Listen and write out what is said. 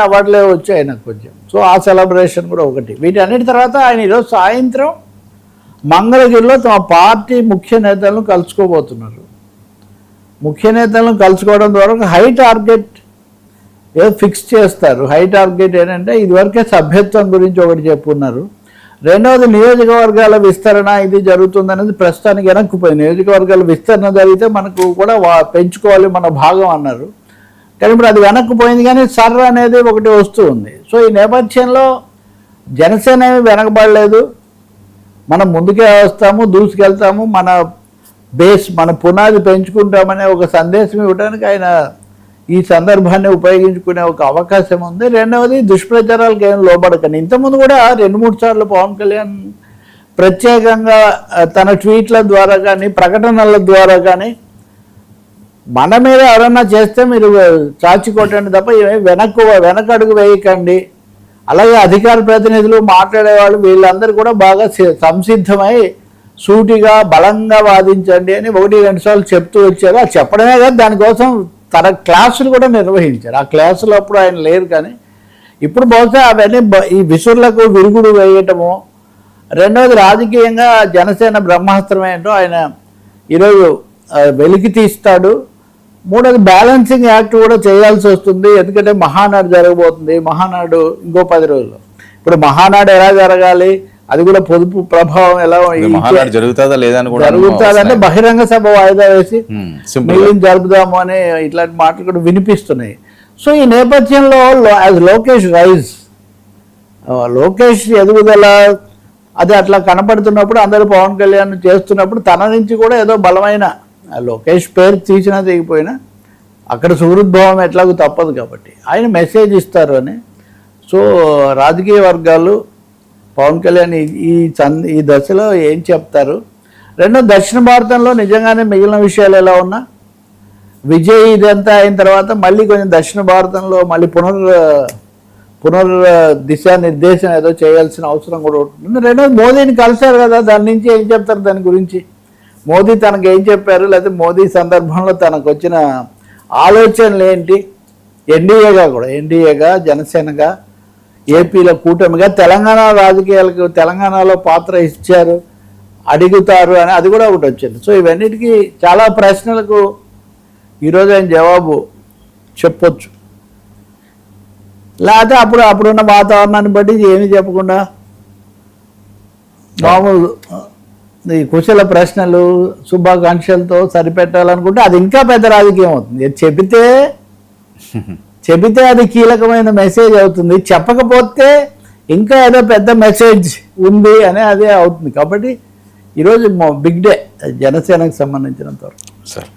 అవార్డులే వచ్చాయి నాకు కొంచెం. సో ఆ సెలబ్రేషన్ కూడా ఒకటి. వీటన్నిటి తర్వాత ఆయన ఈరోజు సాయంత్రం మంగళగిరిలో తమ పార్టీ ముఖ్య నేతలను కలుసుకోబోతున్నారు. ముఖ్య నేతలను కలుసుకోవడం ద్వారా ఒక హై టార్గెట్ ఏదో ఫిక్స్ చేస్తారు. హై టార్గెట్ ఏంటంటే ఇదివరకే సభ్యత్వం గురించి ఒకటి చెప్పున్నారు. రెండవది నియోజకవర్గాల విస్తరణ ఇది జరుగుతుందనేది ప్రస్తుతానికి వెనక్కిపోయింది. నియోజకవర్గాల విస్తరణ జరిగితే మనకు కూడా పెంచుకోవాలి మన భాగం అన్నారు. కానీ ఇప్పుడు అది వెనక్కిపోయింది. కానీ సర్ర అనేది ఒకటి వస్తూ ఉంది. సో ఈ నేపథ్యంలో జనసేన ఏమి వెనకబడలేదు. మనం ముందుకే వస్తాము, దూసుకెళ్తాము, మన బేస్ మన పునాది పెంచుకుంటామనే ఒక సందేశం ఇవ్వడానికి ఆయన ఈ సందర్భాన్ని ఉపయోగించుకునే ఒక అవకాశం ఉంది. రెండవది దుష్ప్రచారాలకు ఏం లోబడకండి. ఇంతకుముందు కూడా 2-3 సార్లు పవన్ కళ్యాణ్ ప్రత్యేకంగా తన ట్వీట్ల ద్వారా కానీ ప్రకటనల ద్వారా కానీ మన మీద ఎవరన్నా చేస్తే మీరు చాచి కొట్టండి తప్ప వెనకడుగు వేయకండి. అలాగే అధికార ప్రతినిధులు మాట్లాడేవాళ్ళు వీళ్ళందరూ కూడా బాగా సంసిద్ధమై సూటిగా బలంగా వాదించండి అని 1-2 సార్లు చెప్తూ వచ్చారు. అది చెప్పడమే కాదు, దానికోసం తన క్లాసులు కూడా నిర్వహించారు. ఆ క్లాసులు అప్పుడు ఆయన లేరు. కానీ ఇప్పుడు బహుశా అవన్నీ ఈ విసురులకు విరుగుడు వేయటము. రెండవది రాజకీయంగా జనసేన బ్రహ్మాస్త్రం ఏంటో ఆయన ఈరోజు వెలికి తీస్తాడు. మూడోది బ్యాలెన్సింగ్ యాక్ట్ కూడా చేయాల్సి వస్తుంది. ఎందుకంటే మహానాడు జరగబోతుంది. మహానాడు ఇంకో 10 రోజుల్లో. ఇప్పుడు మహానాడు ఎలా జరగాలి, అది కూడా పొదుపు ప్రభావం ఎలా జరుగుతుందంటే బహిరంగ సభ వాయిదా వేసి మిగిలిన జరుపుదాము అని ఇట్లాంటి మాటలు కూడా వినిపిస్తున్నాయి. సో ఈ నేపథ్యంలో యాజ్ లోకేష్ రైజ్, లోకేష్ ఎదుగుదల అది అట్లా కనపడుతున్నప్పుడు అందరూ పవన్ కళ్యాణ్ చేస్తున్నప్పుడు తన నుంచి కూడా ఏదో బలమైన లోకేష్ పేరు తీసినా తెగిపోయినా అక్కడ సుహృద్భావం ఎట్లాగూ తప్పదు కాబట్టి ఆయన మెసేజ్ ఇస్తారు అని. సో రాజకీయ వర్గాలు పవన్ కళ్యాణ్ ఈ దశలో ఏం చెప్తారు. రెండో దక్షిణ భారతంలో నిజంగానే మిగిలిన విషయాలు ఎలా ఉన్నా విజయ్ ఇదంతా అయిన తర్వాత మళ్ళీ కొంచెం దక్షిణ భారతంలో మళ్ళీ పునర్ దిశానిర్దేశం ఏదో చేయాల్సిన అవసరం కూడా ఉంటుంది. రెండోది మోదీని కలిశారు కదా, దాని నుంచి ఏం చెప్తారు, దాని గురించి మోదీ తనకు ఏం చెప్పారు, లేకపోతే మోదీ సందర్భంలో తనకు వచ్చిన ఆలోచనలు ఏంటి. ఎన్డీఏగా జనసేనగా ఏపీలో కూటమిగా తెలంగాణ రాజకీయాలకు తెలంగాణలో పాత్ర ఇచ్చారు, అడుగుతారు అని అది కూడా ఒకటి వచ్చింది. సో ఇవన్నిటికీ చాలా ప్రశ్నలకు ఈరోజు ఆయన జవాబు చెప్పొచ్చు. లేకపోతే అప్పుడున్న వాతావరణాన్ని బట్టి ఏమీ చెప్పకుండా మామూలు ఈ కుశల ప్రశ్నలు శుభాకాంక్షలతో సరిపెట్టాలనుకుంటే అది ఇంకా పెద్ద రాజకీయం అవుతుంది. చెబితే అది కీలకమైన మెసేజ్ అవుతుంది, చెప్పకపోతే ఇంకా ఏదో పెద్ద మెసేజ్ ఉంది అని అదే అవుతుంది. కాబట్టి ఈరోజు బిగ్ డే జనసేనకు సంబంధించినంత వరకు. సార్